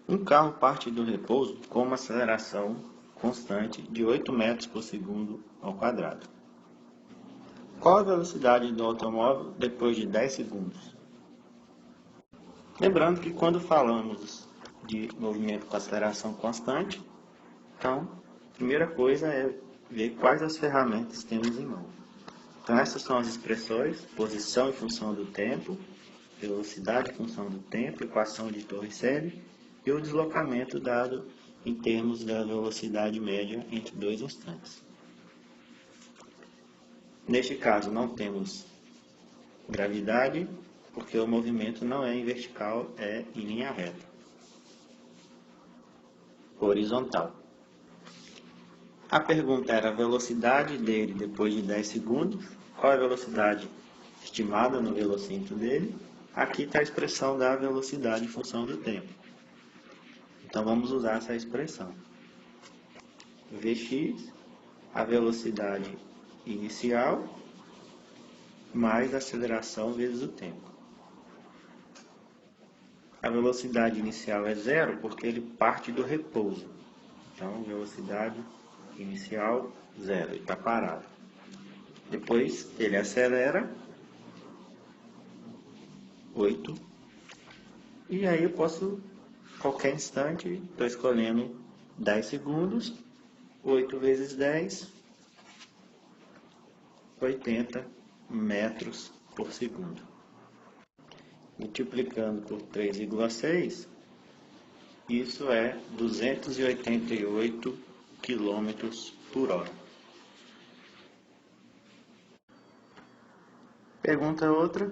Um carro parte do repouso com uma aceleração constante de 8 metros por segundo ao quadrado. Qual a velocidade do automóvel depois de 10 segundos? Lembrando que quando falamos de movimento com aceleração constante, então, a primeira coisa é ver quais as ferramentas temos em mão. Então, essas são as expressões: posição em função do tempo, velocidade em função do tempo, equação de Torricelli e o deslocamento dado em termos da velocidade média entre dois instantes. Neste caso, não temos gravidade, porque o movimento não é em vertical, é em linha reta, horizontal. A pergunta era a velocidade dele depois de 10 segundos, qual é a velocidade estimada no velocímetro dele. Aqui está a expressão da velocidade em função do tempo. Então vamos usar essa expressão. Vx, a velocidade inicial, mais a aceleração vezes o tempo. A velocidade inicial é zero porque ele parte do repouso. Então, velocidade inicial, zero, ele está parado. Depois, ele acelera, 8. E aí eu posso, qualquer instante, estou escolhendo 10 segundos, 8 vezes 10, 80 metros por segundo. Multiplicando por 3,6, isso é 288 km por hora. Pergunta outra: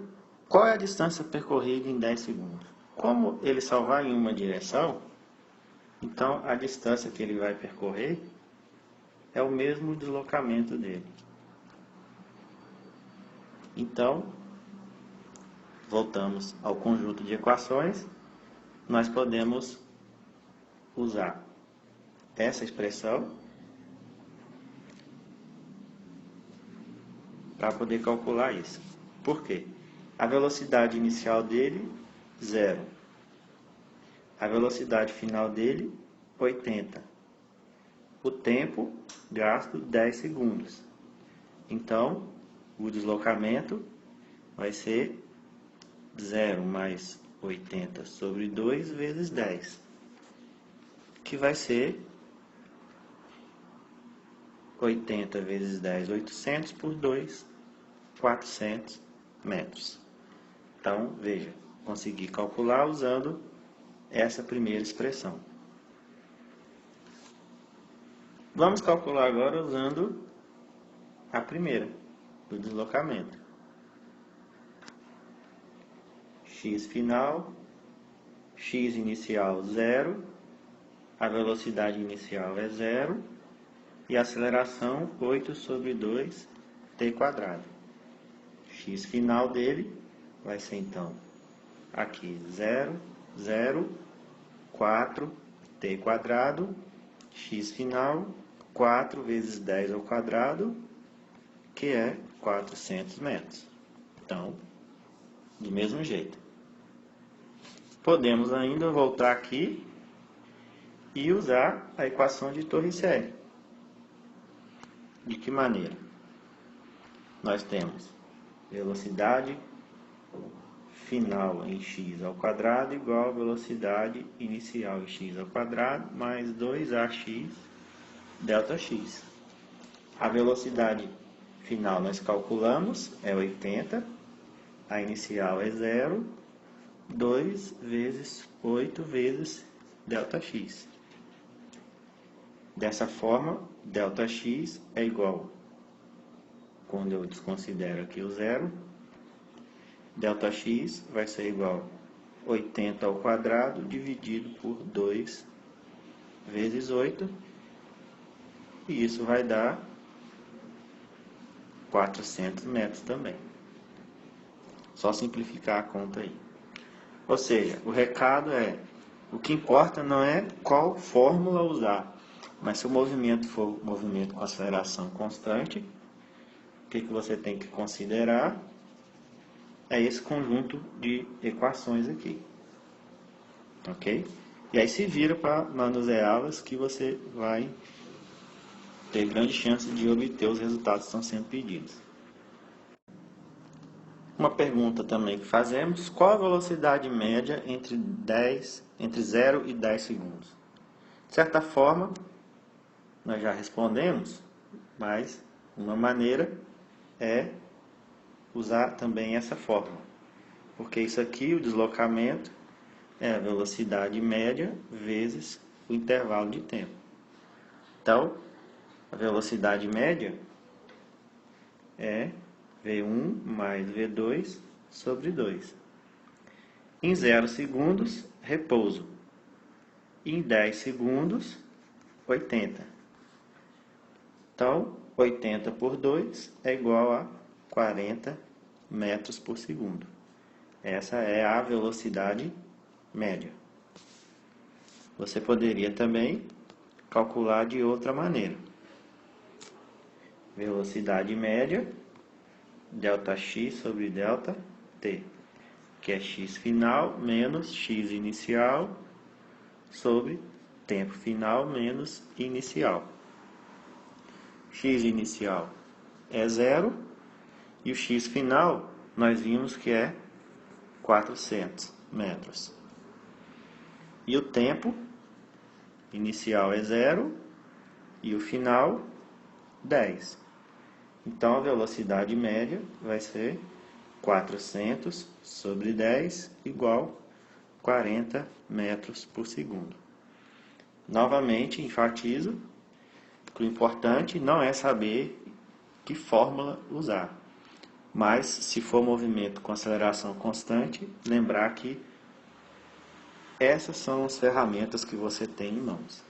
qual é a distância percorrida em 10 segundos? Como ele só vai em uma direção, então a distância que ele vai percorrer é o mesmo deslocamento dele. Então, voltamos ao conjunto de equações, nós podemos usar essa expressão para poder calcular isso. Por quê? A velocidade inicial dele, 0. A velocidade final dele, 80. O tempo gasto, 10 segundos. Então, o deslocamento vai ser 0 mais 80 sobre 2 vezes 10, que vai ser 80 vezes 10, 800 por 2, 400 metros. Então, veja, consegui calcular usando essa primeira expressão. Vamos calcular agora usando a primeira, do deslocamento. X final, x inicial 0, a velocidade inicial é 0 e a aceleração 8 sobre 2 t quadrado. X final dele vai ser então aqui 0, 0, 4 t quadrado, x final 4 vezes 10 ao quadrado, que é 400 metros. Então, do mesmo jeito. Podemos ainda voltar aqui e usar a equação de Torricelli. De que maneira? Nós temos velocidade final em x ao quadrado igual a velocidade inicial em x ao quadrado mais 2ax delta x. A velocidade final nós calculamos, é 80, a inicial é 0, 2 vezes 8 vezes ΔX. Dessa forma, ΔX é igual, quando eu desconsidero aqui o zero, ΔX vai ser igual a 80 ao quadrado dividido por 2 vezes 8, e isso vai dar 400 metros também. Só simplificar a conta aí. Ou seja, o recado é, o que importa não é qual fórmula usar, mas se o movimento for movimento com aceleração constante, o que você tem que considerar é esse conjunto de equações aqui. Ok? E aí se vira para manuseá-las que você vai ter grande chance de obter os resultados que estão sendo pedidos. Uma pergunta também que fazemos: qual a velocidade média entre 0 e 10 segundos? De certa forma, nós já respondemos, mas uma maneira é usar também essa fórmula. Porque isso aqui, o deslocamento, é a velocidade média vezes o intervalo de tempo. Então, a velocidade média é V1 mais V2 sobre 2. Em 0 segundos, repouso. Em 10 segundos, 80. Então, 80 por 2 é igual a 40 metros por segundo. Essa é a velocidade média. Você poderia também calcular de outra maneira. Velocidade média, ΔX sobre ΔT, que é x final menos x inicial sobre tempo final menos inicial. X inicial é 0 e o x final nós vimos que é 400 metros. E o tempo inicial é 0 e o final 10. Então a velocidade média vai ser 400 sobre 10 igual 40 metros por segundo. Novamente enfatizo que o importante não é saber que fórmula usar, mas se for movimento com aceleração constante, lembrar que essas são as ferramentas que você tem em mãos.